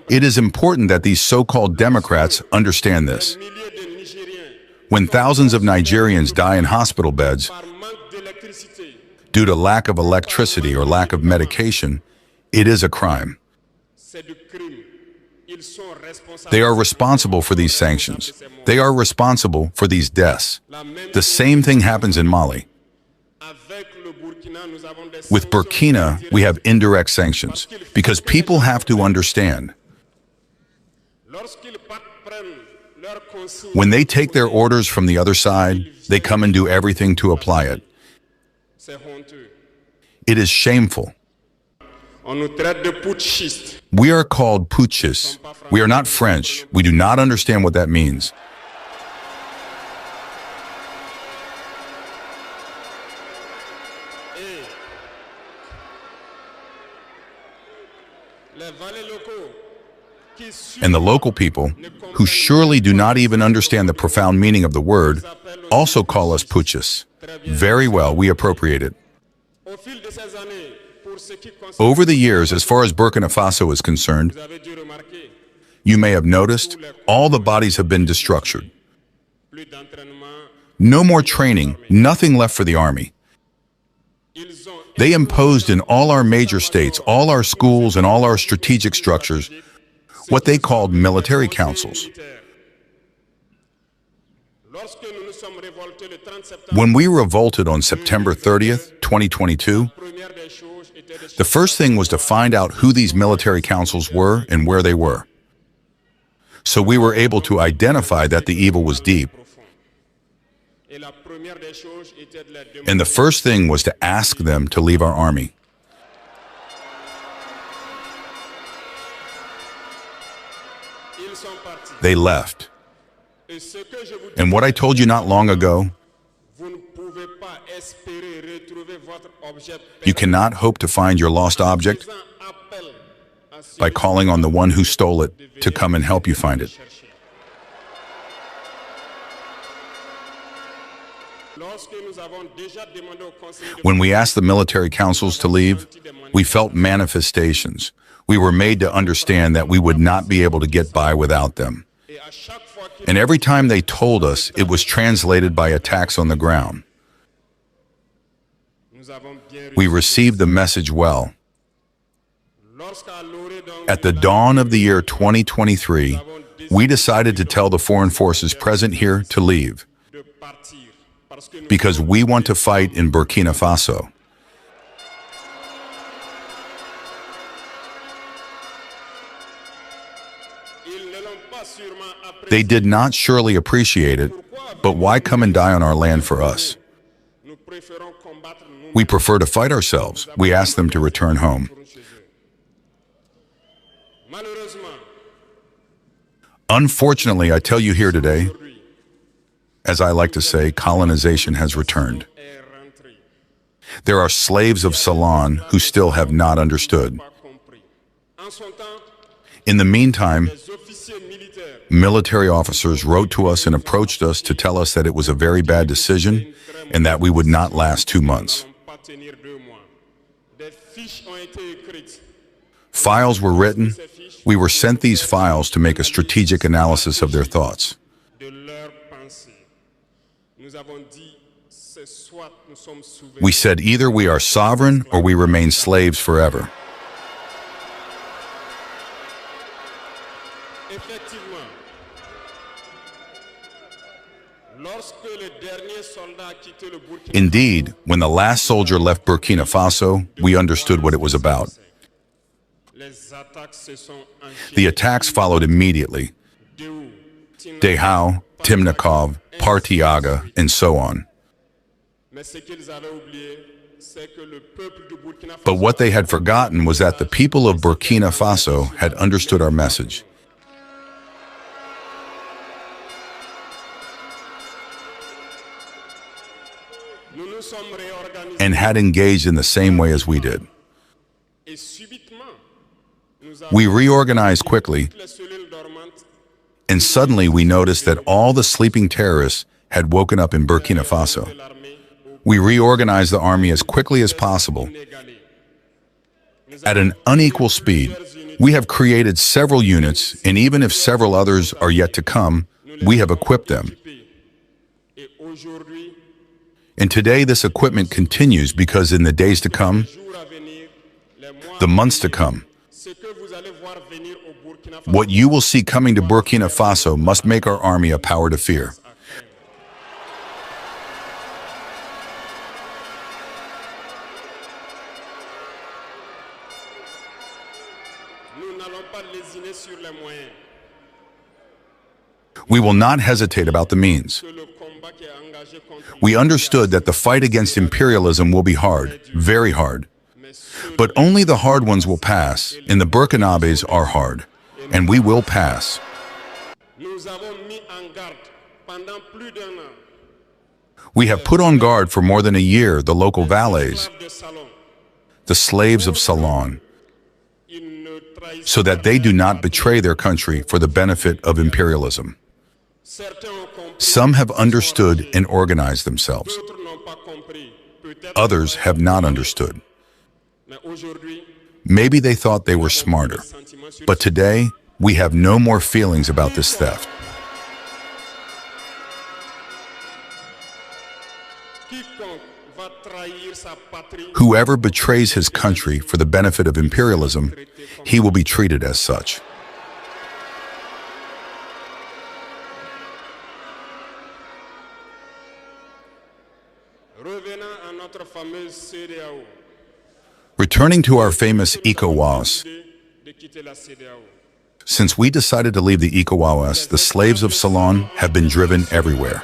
It is important that these so-called Democrats understand this. When thousands of Nigerians die in hospital beds due to lack of electricity or lack of medication, it is a crime. They are responsible for these sanctions. They are responsible for these deaths. The same thing happens in Mali. With Burkina, we have indirect sanctions, because people have to understand. When they take their orders from the other side, they come and do everything to apply it. It is shameful. We are called putschists. We are not French. We do not understand what that means. And the local people, who surely do not even understand the profound meaning of the word, also call us putschists. Very well, we appropriate it. Over the years, as far as Burkina Faso is concerned, you may have noticed, all the bodies have been destructured. No more training, nothing left for the army. They imposed in all our major states, all our schools and all our strategic structures, what they called military councils. When we revolted on September 30th, 2022, the first thing was to find out who these military councils were and where they were. So we were able to identify that the evil was deep. And the first thing was to ask them to leave our army. They left. And what I told you not long ago, you cannot hope to find your lost object by calling on the one who stole it to come and help you find it. When we asked the military councils to leave, we felt manifestations. We were made to understand that we would not be able to get by without them. And every time they told us, it was translated by attacks on the ground. We received the message well. At the dawn of the year 2023, we decided to tell the foreign forces present here to leave, because we want to fight in Burkina Faso. They did not surely appreciate it, but why come and die on our land for us? We prefer to fight ourselves. We ask them to return home. Unfortunately, I tell you here today, as I like to say, colonization has returned. There are slaves of Ceylon who still have not understood. In the meantime, military officers wrote to us and approached us to tell us that it was a very bad decision and that we would not last 2 months. Files were written. We were sent these files to make a strategic analysis of their thoughts. We said either we are sovereign or we remain slaves forever. Indeed, when the last soldier left Burkina Faso, we understood what it was about. The attacks followed immediately. Dehao, Timnikov, Partiaga, and so on. But what they had forgotten was that the people of Burkina Faso had understood our message. And had engaged in the same way as we did. We reorganized quickly, and suddenly we noticed that all the sleeping terrorists had woken up in Burkina Faso. We reorganized the army as quickly as possible, At an unequal speed, we have created several units, and even if several others are yet to come, we have equipped them. And today this equipment continues because in the days to come, the months to come, what you will see coming to Burkina Faso must make our army a power to fear. We will not hesitate about the means. We understood that the fight against imperialism will be hard, very hard. But only the hard ones will pass, and the Burkinabés are hard, and we will pass. We have put on guard for more than a year the local valets, the slaves of Salon, so that they do not betray their country for the benefit of imperialism. Some have understood and organized themselves. Others have not understood. Maybe they thought they were smarter, but today we have no more feelings about this theft. Whoever betrays his country for the benefit of imperialism, he will be treated as such. Returning to our famous ECOWAS, since we decided to leave the ECOWAS, the slaves of Salon have been driven everywhere.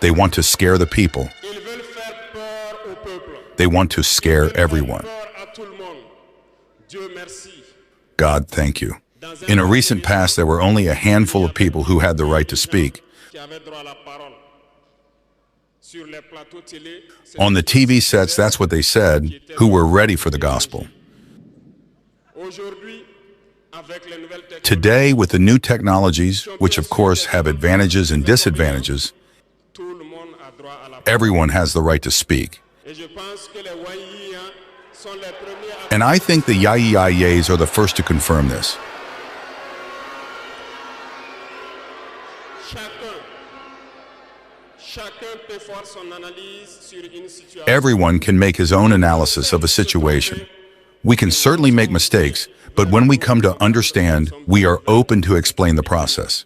They want to scare the people. They want to scare everyone. God, thank you. In a recent past, there were only a handful of people who had the right to speak. On the TV sets, that's what they said, who were ready for the gospel. Today, with the new technologies, which of course have advantages and disadvantages, everyone has the right to speak. And I think the Yayayes are the first to confirm this. Everyone can make his own analysis of a situation. We can certainly make mistakes, but when we come to understand, we are open to explain the process.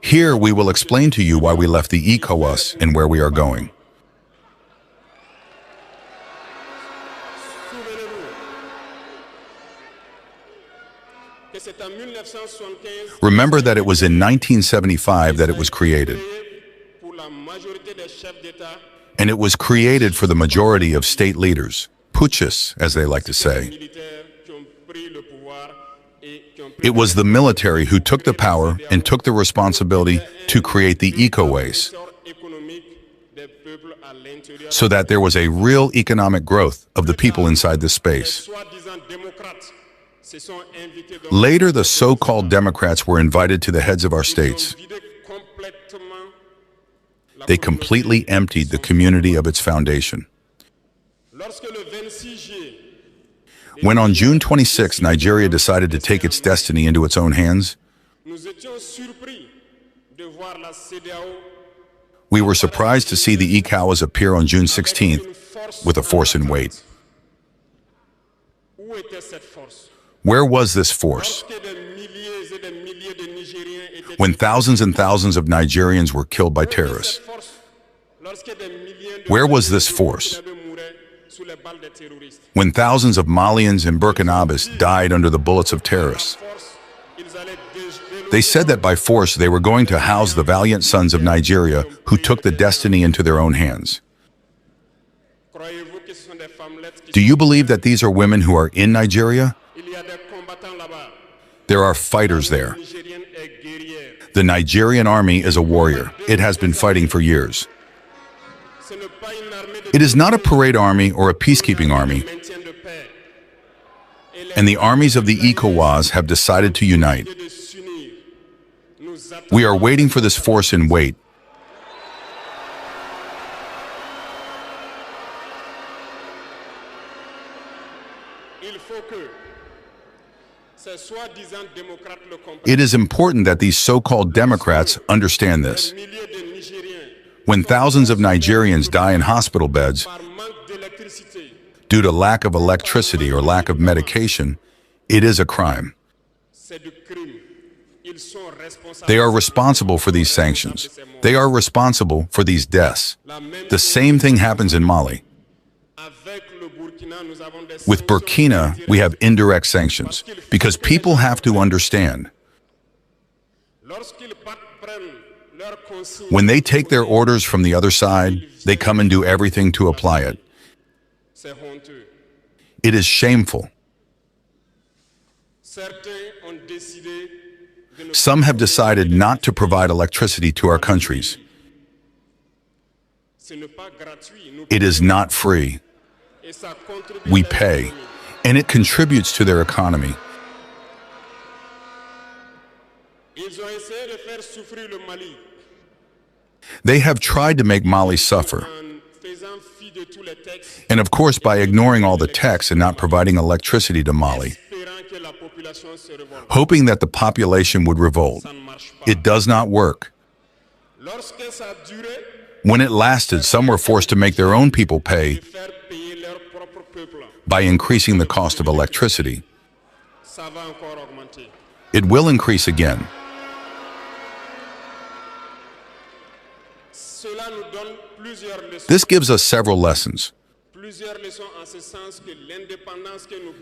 Here we will explain to you why we left the ECOWAS and where we are going. Remember that it was in 1975 that it was created. And it was created for the majority of state leaders, putschists, as they like to say. It was the military who took the power and took the responsibility to create the ECOWAS, so that there was a real economic growth of the people inside this space. Later, the so-called Democrats were invited to the heads of our states. They completely emptied the community of its foundation. When on June 26, Nigeria decided to take its destiny into its own hands, we were surprised to see the ECOWAS appear on June 16th with a force in weight. Where was this force? When thousands and thousands of Nigerians were killed by terrorists. Where was this force? When thousands of Malians and Burkinabés died under the bullets of terrorists. They said that by force they were going to house the valiant sons of Nigeria who took the destiny into their own hands. Do you believe that these are women who are in Nigeria? There are fighters there. The Nigerian army is a warrior. It has been fighting for years. It is not a parade army or a peacekeeping army. And the armies of the ECOWAS have decided to unite. We are waiting for this force in weight. It is important that these so-called Democrats understand this. When thousands of Nigerians die in hospital beds due to lack of electricity or lack of medication, it is a crime. They are responsible for these sanctions. They are responsible for these deaths. The same thing happens in Mali. With Burkina, we have indirect sanctions, because people have to understand. When they take their orders from the other side, they come and do everything to apply it. It is shameful. Some have decided not to provide electricity to our countries. It is not free. We pay, and it contributes to their economy. They have tried to make Mali suffer. And of course, by ignoring all the texts and not providing electricity to Mali, hoping that the population would revolt. It does not work. When it lasted, some were forced to make their own people pay by increasing the cost of electricity. It will increase again. This gives us several lessons.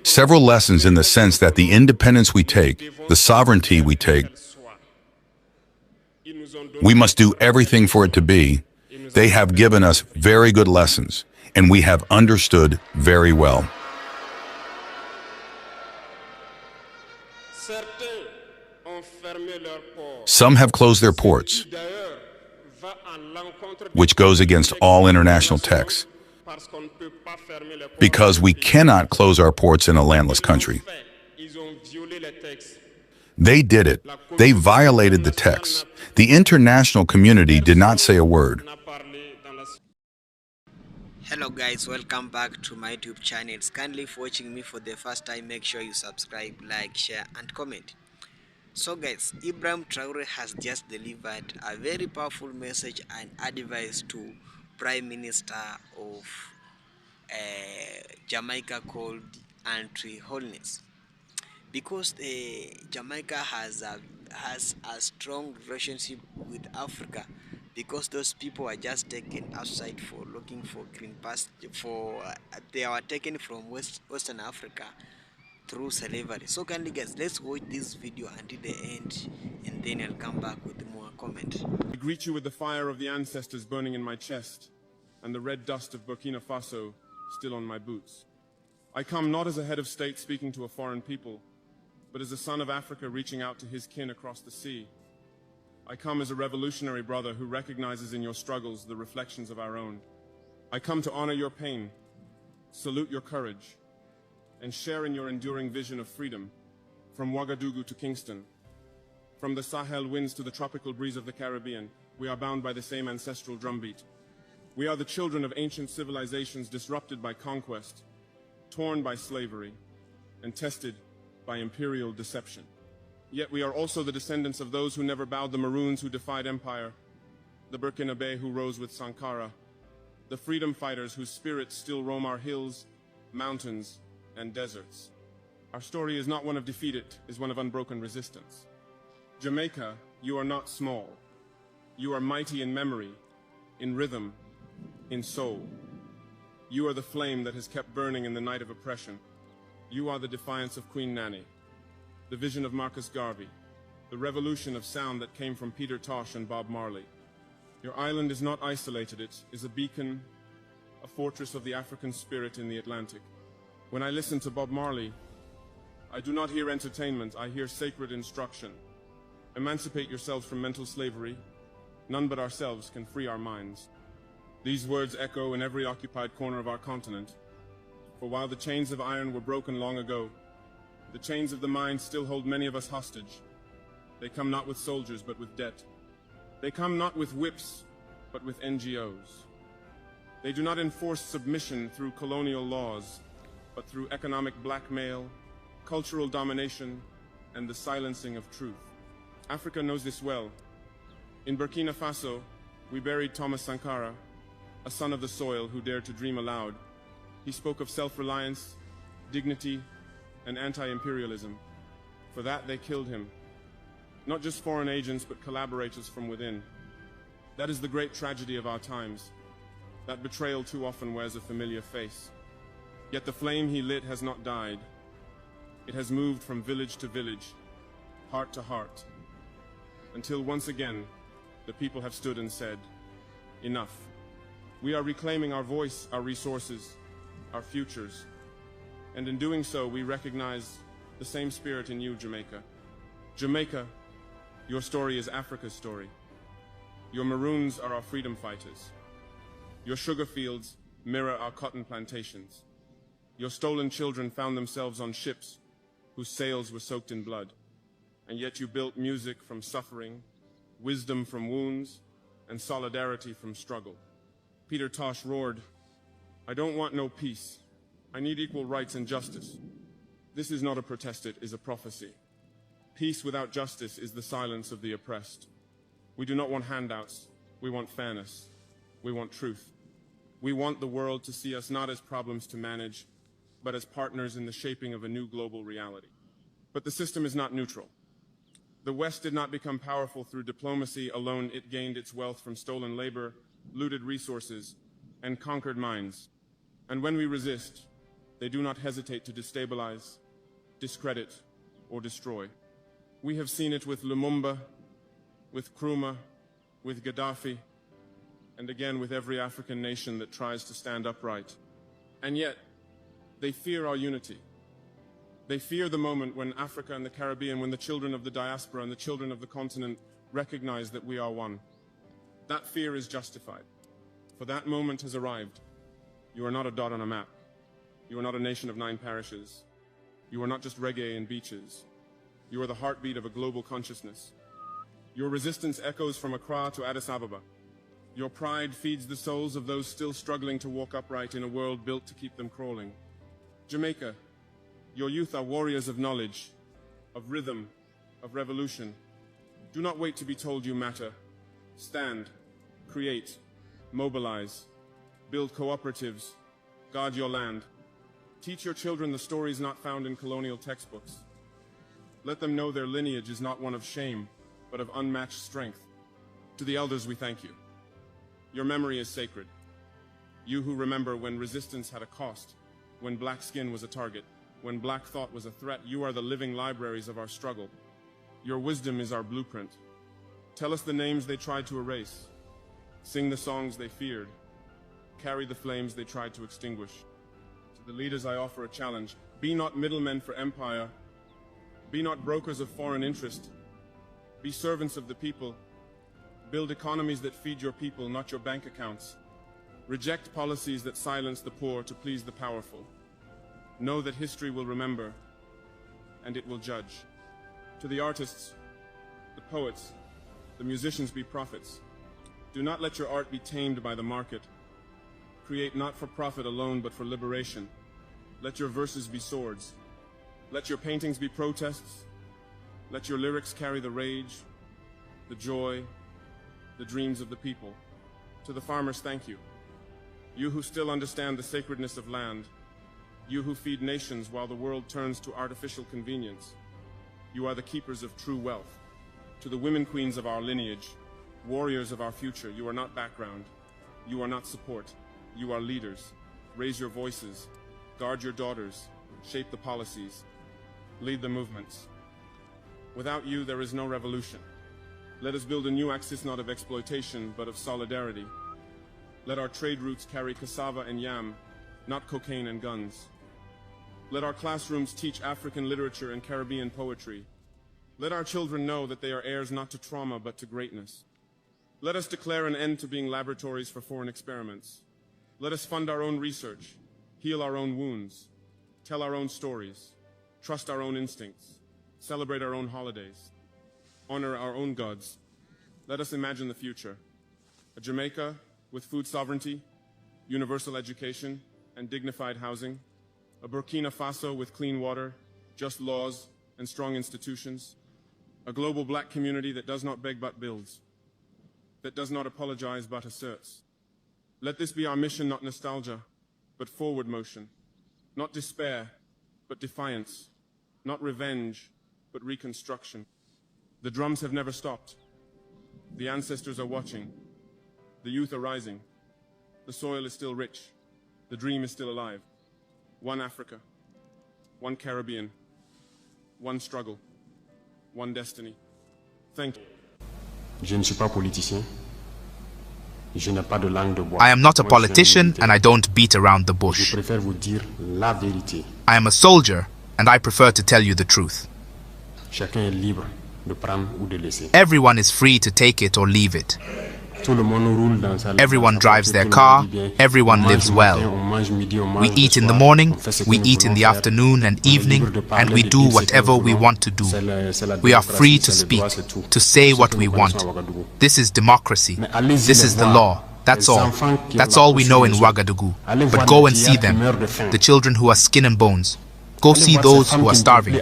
Several lessons in the sense that the independence we take, the sovereignty we take, we must do everything for it to be. They have given us very good lessons, and we have understood very well. Some have closed their ports, which goes against all international texts, because we cannot close our ports in a landless country. They did it. They violated the text. The international community did not say a word. Hello guys, welcome back to my YouTube channel. Kindly for watching me for the first time, make sure you subscribe, like, share and comment. So guys, Ibrahim Traore has just delivered a very powerful message and advice to Prime Minister of Jamaica called Holness, because Jamaica has a strong relationship with Africa, because those people are just taken outside for looking for green pasture, they are taken from Western Africa through slavery. So kindly guys, let's watch this video until the end, and then I'll come back with more comment. I greet you with the fire of the ancestors burning in my chest, and the red dust of Burkina Faso still on my boots. I come not as a head of state speaking to a foreign people, but as a son of Africa reaching out to his kin across the sea. I come as a revolutionary brother who recognizes in your struggles the reflections of our own. I come to honor your pain, salute your courage, and share in your enduring vision of freedom, from Ouagadougou to Kingston. From the Sahel winds to the tropical breeze of the Caribbean, we are bound by the same ancestral drumbeat. We are the children of ancient civilizations disrupted by conquest, torn by slavery, and tested by imperial deception. Yet we are also the descendants of those who never bowed, the Maroons who defied empire, the Burkinabe who rose with Sankara, the freedom fighters whose spirits still roam our hills, mountains, and deserts. Our story is not one of defeat, it is one of unbroken resistance. Jamaica, you are not small. You are mighty in memory, in rhythm, in soul. You are the flame that has kept burning in the night of oppression. You are the defiance of Queen Nanny, the vision of Marcus Garvey, the revolution of sound that came from Peter Tosh and Bob Marley. Your island is not isolated, it is a beacon, a fortress of the African spirit in the Atlantic. When I listen to Bob Marley, I do not hear entertainment, I hear sacred instruction. Emancipate yourselves from mental slavery. None but ourselves can free our minds. These words echo in every occupied corner of our continent. For while the chains of iron were broken long ago, the chains of the mind still hold many of us hostage. They come not with soldiers, but with debt. They come not with whips, but with NGOs. They do not enforce submission through colonial laws. but through economic blackmail, cultural domination, and the silencing of truth. Africa knows this well. In Burkina Faso, we buried Thomas Sankara, a son of the soil who dared to dream aloud. He spoke of self-reliance, dignity, and anti-imperialism. For that, they killed him. Not just foreign agents, but collaborators from within. That is the great tragedy of our times. That betrayal too often wears a familiar face. Yet the flame he lit has not died. It has moved from village to village, heart to heart, until once again, the people have stood and said, enough. We are reclaiming our voice, our resources, our futures. And in doing so, we recognize the same spirit in you, Jamaica. Jamaica, your story is Africa's story. Your maroons are our freedom fighters. Your sugar fields mirror our cotton plantations. Your stolen children found themselves on ships whose sails were soaked in blood. And yet you built music from suffering, wisdom from wounds, and solidarity from struggle. Peter Tosh roared, "I don't want no peace. I need equal rights and justice." This is not a protest, it is a prophecy. Peace without justice is the silence of the oppressed. We do not want handouts. We want fairness. We want truth. We want the world to see us not as problems to manage, but as partners in the shaping of a new global reality. But the system is not neutral. The West did not become powerful through diplomacy alone. It gained its wealth from stolen labor, looted resources, and conquered minds. And when we resist, they do not hesitate to destabilize, discredit, or destroy. We have seen it with Lumumba, with Nkrumah, with Gaddafi, and again with every African nation that tries to stand upright. And yet, they fear our unity. They fear the moment when Africa and the Caribbean, when the children of the diaspora and the children of the continent recognize that we are one. That fear is justified, for that moment has arrived. You are not a dot on a map. You are not a nation of 9 parishes. You are not just reggae and beaches. You are the heartbeat of a global consciousness. Your resistance echoes from Accra to Addis Ababa. Your pride feeds the souls of those still struggling to walk upright in a world built to keep them crawling. Jamaica, your youth are warriors of knowledge, of rhythm, of revolution. Do not wait to be told you matter. Stand, create, mobilize, build cooperatives, guard your land. Teach your children the stories not found in colonial textbooks. Let them know their lineage is not one of shame, but of unmatched strength. To the elders, we thank you. Your memory is sacred. You who remember when resistance had a cost, when black skin was a target, when black thought was a threat, you are the living libraries of our struggle. Your wisdom is our blueprint. Tell us the names they tried to erase. Sing the songs they feared. Carry the flames they tried to extinguish. To the leaders I offer a challenge. Be not middlemen for empire. Be not brokers of foreign interest. Be servants of the people. Build economies that feed your people, not your bank accounts. Reject policies that silence the poor to please the powerful. Know that history will remember, and it will judge. To the artists, the poets, the musicians, be prophets. Do not let your art be tamed by the market. Create not for profit alone, but for liberation. Let your verses be swords. Let your paintings be protests. Let your lyrics carry the rage, the joy, the dreams of the people. To the farmers, thank you. You who still understand the sacredness of land. You who feed nations while the world turns to artificial convenience. You are the keepers of true wealth. To the women queens of our lineage, warriors of our future, you are not background. You are not support. You are leaders. Raise your voices. Guard your daughters. Shape the policies. Lead the movements. Without you, there is no revolution. Let us build a new axis not of exploitation, but of solidarity. Let our trade routes carry cassava and yam, not cocaine and guns. Let our classrooms teach African literature and Caribbean poetry. Let our children know that they are heirs not to trauma, but to greatness. Let us declare an end to being laboratories for foreign experiments. Let us fund our own research, heal our own wounds, tell our own stories, trust our own instincts, celebrate our own holidays, honor our own gods. Let us imagine the future. A Jamaica with food sovereignty, universal education, and dignified housing. A Burkina Faso with clean water, just laws, and strong institutions. A global black community that does not beg but builds, that does not apologize but asserts. Let this be our mission, not nostalgia, but forward motion. Not despair, but defiance. Not revenge, but reconstruction. The drums have never stopped. The ancestors are watching. The youth are rising. The soil is still rich. The dream is still alive. One Africa, one Caribbean, one struggle, one destiny. Thank you. Je ne suis pas politicien. Je n'ai pas de langue de bois. I am not a politician and I don't beat around the bush. Je préfère vous dire la vérité. I am a soldier and I prefer to tell you the truth. Chacun est libre de prendre ou de laisser. Everyone is free to take it or leave it. Tout le monde roule dans sa Everyone drives their car, everyone lives well. We eat in the morning, we eat in the afternoon and evening, and we do whatever we want to do. We are free to speak, to say what we want. This is democracy. This is the law. That's all. That's all we know in Ouagadougou. But go and see them, the children who are skin and bones. Go see those who are starving.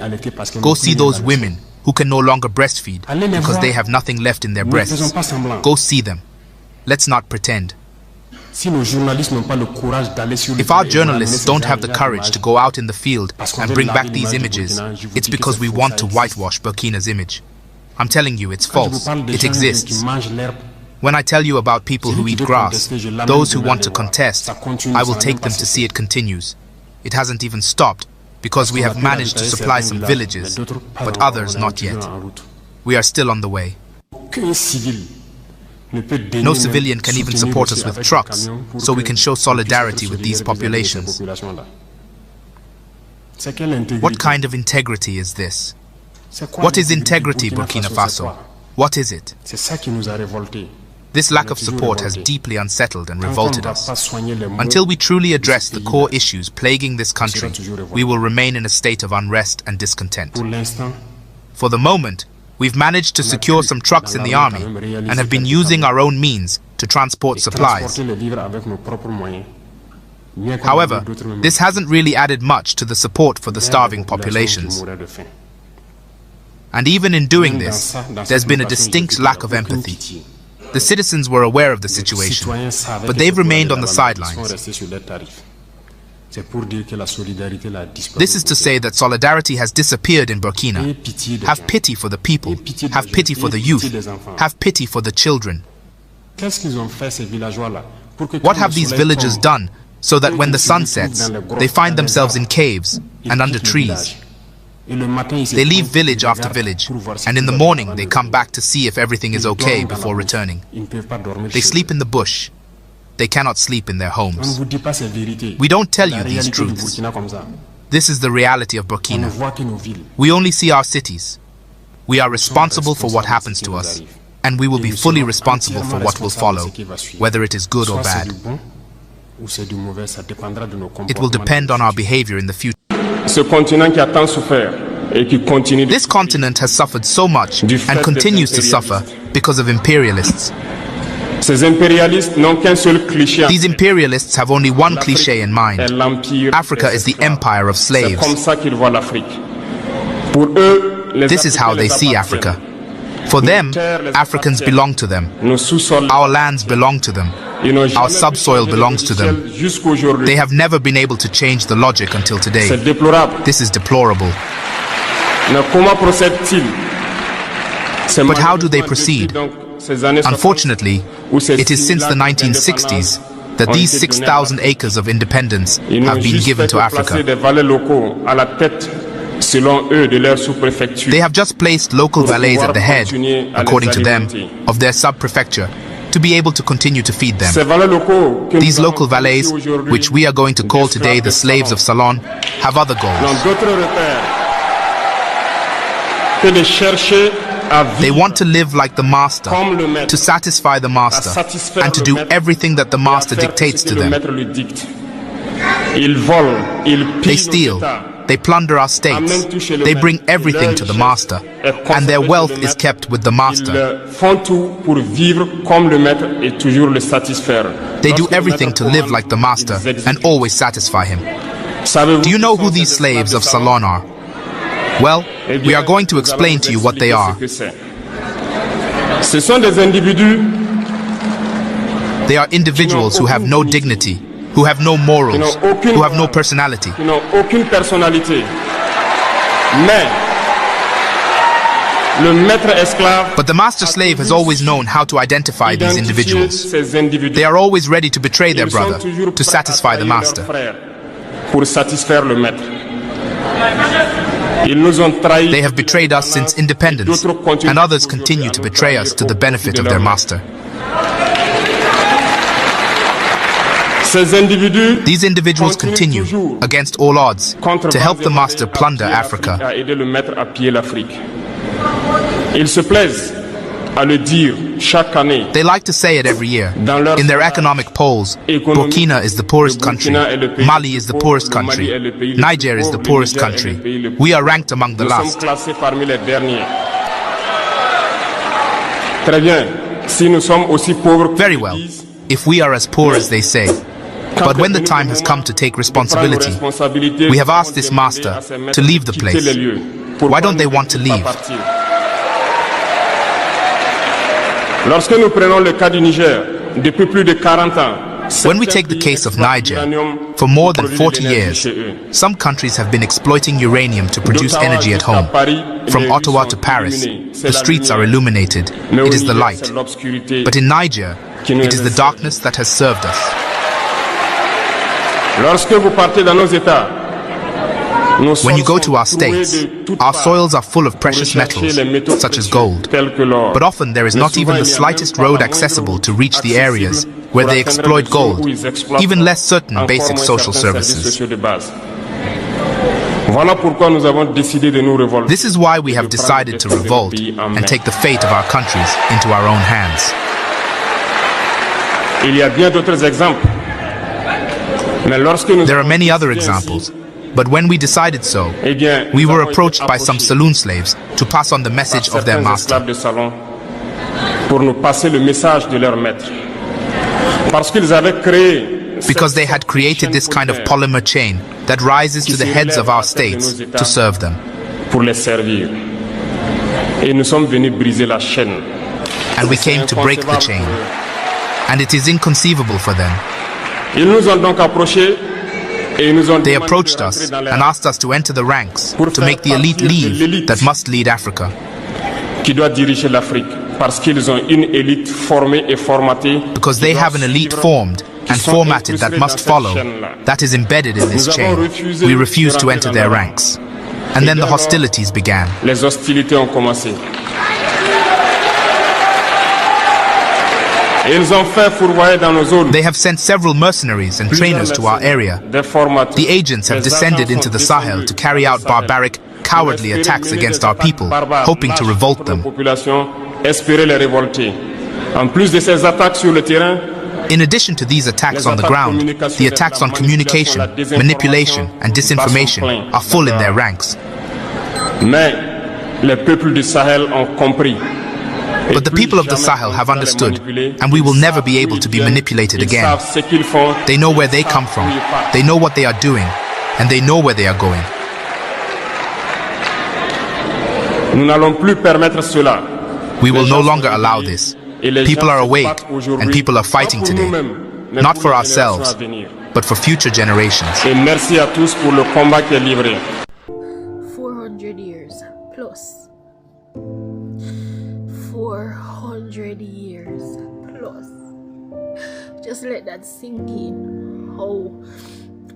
Go see those women who can no longer breastfeed because they have nothing left in their breasts. Go see them. Let's not pretend. If our journalists don't have the courage to go out in the field and bring back these images, it's because we want to whitewash Burkina's image. I'm telling you, it's false. It exists. When I tell you about people who eat grass, those who want to contest, I will take them to see it continues. It hasn't even stopped, because we have managed to supply some villages, but others not yet. We are still on the way. No civilian can even support us with trucks, so we can show solidarity with these populations. What kind of integrity is this? What is integrity, Burkina Faso? What is it? This lack of support has deeply unsettled and revolted us. Until we truly address the core issues plaguing this country, we will remain in a state of unrest and discontent. For the moment, we've managed to secure some trucks in the army and have been using our own means to transport supplies. However, this hasn't really added much to the support for the starving populations. And even in doing this, there's been a distinct lack of empathy. The citizens were aware of the situation, but they've remained on the sidelines. This is to say that solidarity has disappeared in Burkina. Have pity for the people, have pity for the youth, have pity for the children. What have these villagers done so that when the sun sets, they find themselves in caves and under trees? They leave village after village, and in the morning they come back to see if everything is okay before returning. They sleep in the bush. They cannot sleep in their homes. We don't tell you these truths. This is the reality of Burkina. We only see our cities. We are responsible for what happens to us, and we will be fully responsible for what will follow, whether it is good or bad. It will depend on our behavior in the future. This continent has suffered so much and continues to suffer because of imperialists. These imperialists have only one cliché in mind. Africa is the empire of slaves. This is how they see Africa. For them, Africans belong to them. Our lands belong to them. Our subsoil belongs to them. They have never been able to change the logic until today. This is deplorable. But how do they proceed? Unfortunately, it is since the 1960s that these 6,000 acres of independence have been given to Africa. They have just placed local valets at the head, according to them, of their sub-prefecture to be able to continue to feed them. These local valets, which we are going to call today the slaves of Salon, have other goals. They want to live like the master, to satisfy the master, and to do everything that the master dictates to them. They steal, they plunder our states, they bring everything to the master, and their wealth is kept with the master. They do everything to live like the master and always satisfy him. Do you know who these slaves of Salon are? Well, we are going to explain to you what they are. They are individuals who have no dignity, who have no morals, who have no personality. But the master slave has always known how to identify these individuals. They are always ready to betray their brother to satisfy the master. They have betrayed us since independence, and others continue to betray us to the benefit of their master. These individuals continue, against all odds, to help the master plunder Africa. They like to say it every year. In their economic polls, Burkina is the poorest country, Mali is the poorest country, Niger is the poorest country. We are ranked among the last. Very well, if we are as poor as they say. But when the time has come to take responsibility, we have asked this master to leave the place. Why don't they want to leave? When we take the case of Niger, for more than 40 years, some countries have been exploiting uranium to produce energy at home. From Ottawa to Paris, the streets are illuminated. It is the light. But in Niger, it is the darkness that has served us. When you go to our states, our soils are full of precious metals, such as gold. But often there is not even the slightest road accessible to reach the areas where they exploit gold, even less certain basic social services. This is why we have decided to revolt and take the fate of our countries into our own hands. There are many other examples, but when we decided so, we were approached by some saloon slaves to pass on the message of their master. Because they had created this kind of polymer chain that rises to the heads of our states to serve them. And we came to break the chain. And it is inconceivable for them. They approached us and asked us to enter the ranks to make the elite leave that must lead Africa. Because they have an elite formed and formatted that must follow, that is embedded in this chain. We refused to enter their ranks. And then the hostilities began. They have sent several mercenaries and trainers to our area. The agents have descended into the Sahel to carry out barbaric, cowardly attacks against our people, hoping to revolt them. In addition to these attacks on the ground, the attacks on communication, manipulation, and disinformation are full in their ranks. But the people of the Sahel have understood, and we will never be able to be manipulated again. They know where they come from, they know what they are doing, and they know where they are going. We will no longer allow this. People are awake, and people are fighting today, not for ourselves, but for future generations. 400 years plus. 400 years plus. Just let that sink in. How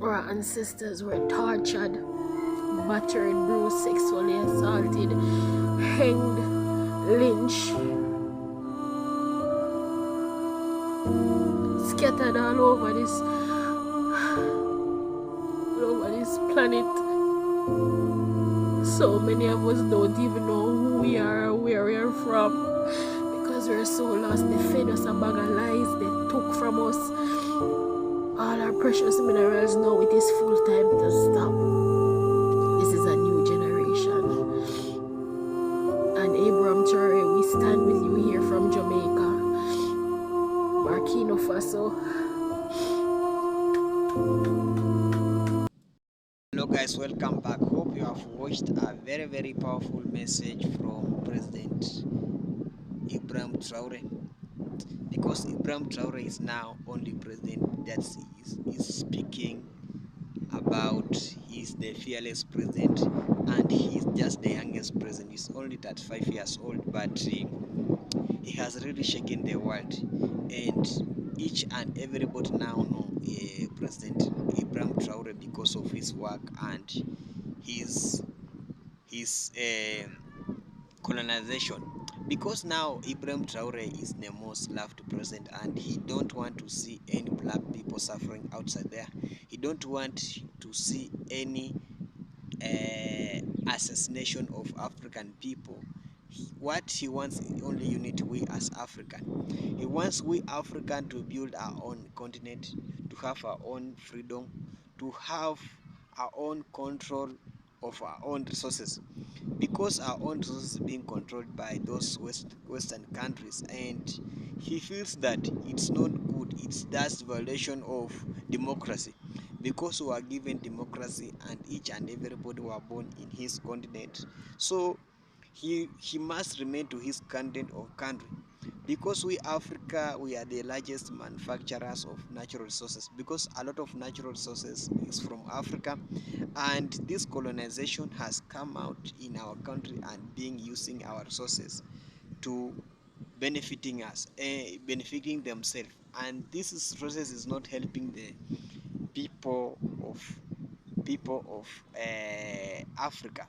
our ancestors were tortured, battered, bruised, sexually assaulted, hanged, lynched, scattered all over this planet. So many of us don't even know who we are or where we are from, because we're so lost. They fed us a bag of lies, they took from us all our precious minerals. Now it is full time to stop. This is a new generation. And Ibrahim Traore, we stand with you here from Jamaica, Burkina Faso. guys, welcome back. Hope you have watched a very powerful message from President Ibrahim Traore, because Ibrahim Traore is now only president that is speaking about. He's the fearless president, and he's just the youngest president. He's only 35 years old, but he has really shaken the world, and each and everybody now know President Ibrahim Traore because of his work and his colonization. Because now Ibrahim Traore is the most loved president, and he don't want to see any black people suffering outside there. He don't want to see any assassination of African people. What he wants is only unity, we as African. He wants we African to build our own continent, to have our own freedom, to have our own control of our own resources, because our own resources being controlled by those western countries, and he feels that it's not good, it's that's violation of democracy, because we are given democracy and each and everybody were born in his continent. So he must remain to his content of country, because we Africa, we are the largest manufacturers of natural resources, because a lot of natural resources is from Africa, and this colonization has come out in our country and being using our resources to benefiting us, benefiting themselves, and this process is not helping the people of Africa.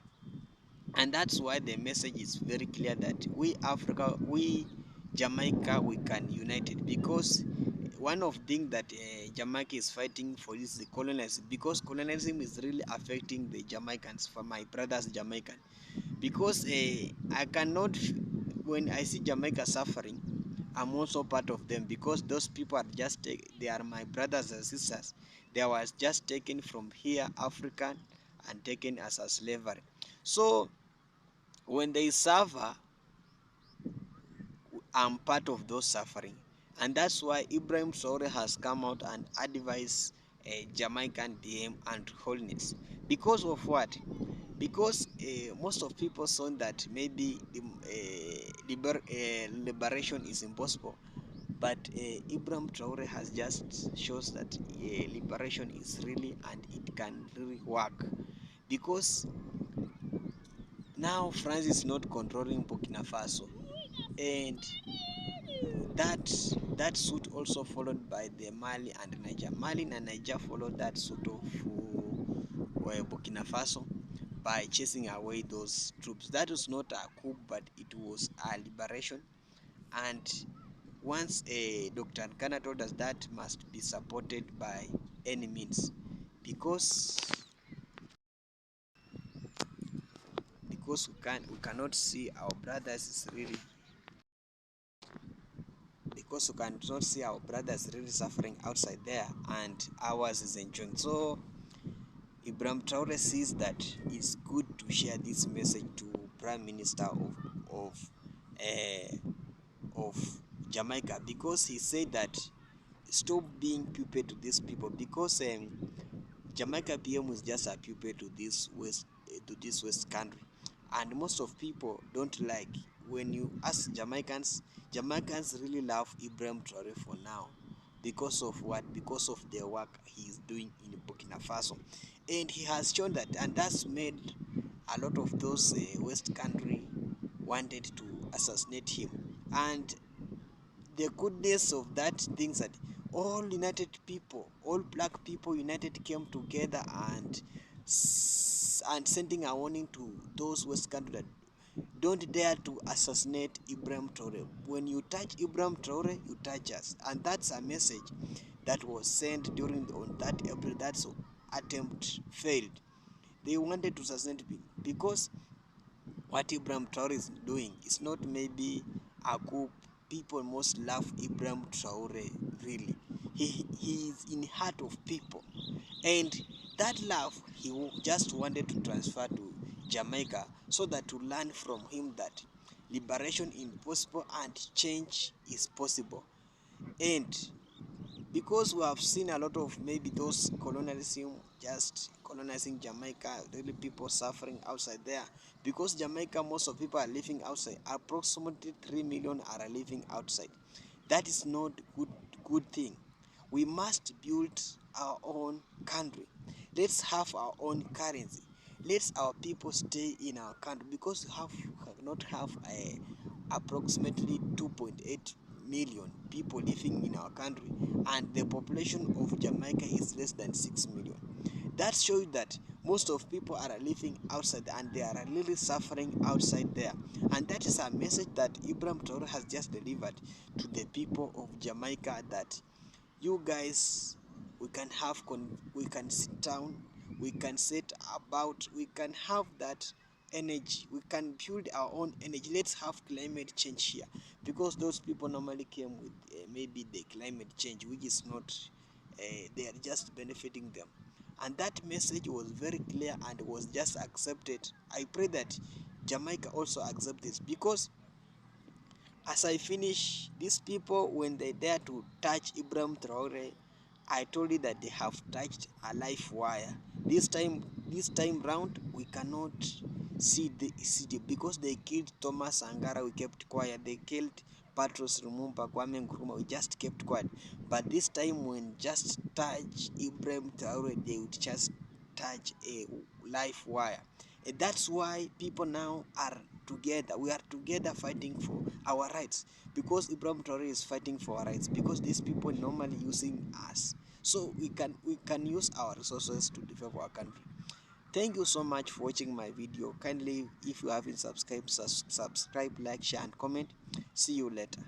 And that's why the message is very clear that we Africa, we Jamaica, we can unite it, because one of the things that Jamaica is fighting for is the colonialism, because colonialism is really affecting the Jamaicans, for my brothers Jamaican, because I cannot, when I see Jamaica suffering, I'm also part of them, because those people are just they are my brothers and sisters. They was just taken from here African and taken as a slavery. So when they suffer, I'm part of those suffering. And that's why Ibrahim Traore has come out and advised Jamaican DM and Holness. Because of what? Because most of people saw that maybe liberation is impossible. But Ibrahim Traore has just shows that liberation is really, and it can really work. Because now France is not controlling Burkina Faso, and that suit also followed by the Mali and Niger. Mali and Niger followed that suit of Burkina Faso by chasing away those troops. That was not a coup, but it was a liberation. And once Dr. Nkana told us that must be supported by any means, because we cannot see our brothers is really, because we cannot see our brothers really suffering outside there, and ours is enjoying. So Ibrahim Traore sees that it's good to share this message to Prime Minister uh, of Jamaica, because he said that stop being pupil to these people, because Jamaica PM is just a pupil to this west country, and most of people don't like. When you ask Jamaicans, Jamaicans really love Ibrahim Traore for now, because of what? Because of the work he is doing in Burkina Faso, and he has shown that, and that's made a lot of those west country wanted to assassinate him. And the goodness of that things that all united people, all black people united, came together and sending a warning to those west countries that don't dare to assassinate Ibrahim Traore. When you touch Ibrahim Traore, you touch us. And that's a message that was sent during on that April. That attempt failed. They wanted to assassinate me, because what Ibrahim Traore is doing is not maybe a coup. People most love Ibrahim Traore, really. He is in the heart of people, and that love he just wanted to transfer to Jamaica, so that to learn from him that liberation is possible and change is possible. And because we have seen a lot of maybe those colonialism just colonizing Jamaica, really people suffering outside there. Because Jamaica, most of people are living outside. Approximately 3 million are living outside. That is not good thing. We must build our own country. Let's have our own currency. Let our people stay in our country, because we have not have a approximately 2.8 million people living in our country, and the population of Jamaica is less than 6 million. That shows that most of people are living outside and they are really suffering outside there. And that is a message that Ibrahim Traore has just delivered to the people of Jamaica, that you guys, we can have we can sit down, we can set about, we can have that energy, we can build our own energy. Let's have climate change here, because those people normally came with maybe the climate change which is not they are just benefiting them. And that message was very clear and was just accepted. I pray that Jamaica also accept this, because as I finish, these people, when they dare to touch Ibrahim Traore, I told you that they have touched a live wire. This time round, we cannot because they killed Thomas Angara. We kept quiet. They killed Patros Lumumba, Kwame Nkrumah. We just kept quiet. But this time, when just touch Ibrahim Traore, they would just touch a live wire. And that's why people now are together. We are together fighting for our rights, because Ibrahim Traore is fighting for our rights, because these people normally using us. So we can use our resources to develop our country. Thank you so much for watching my video. Kindly, if you haven't subscribed, subscribe, like, share, and comment. See you later.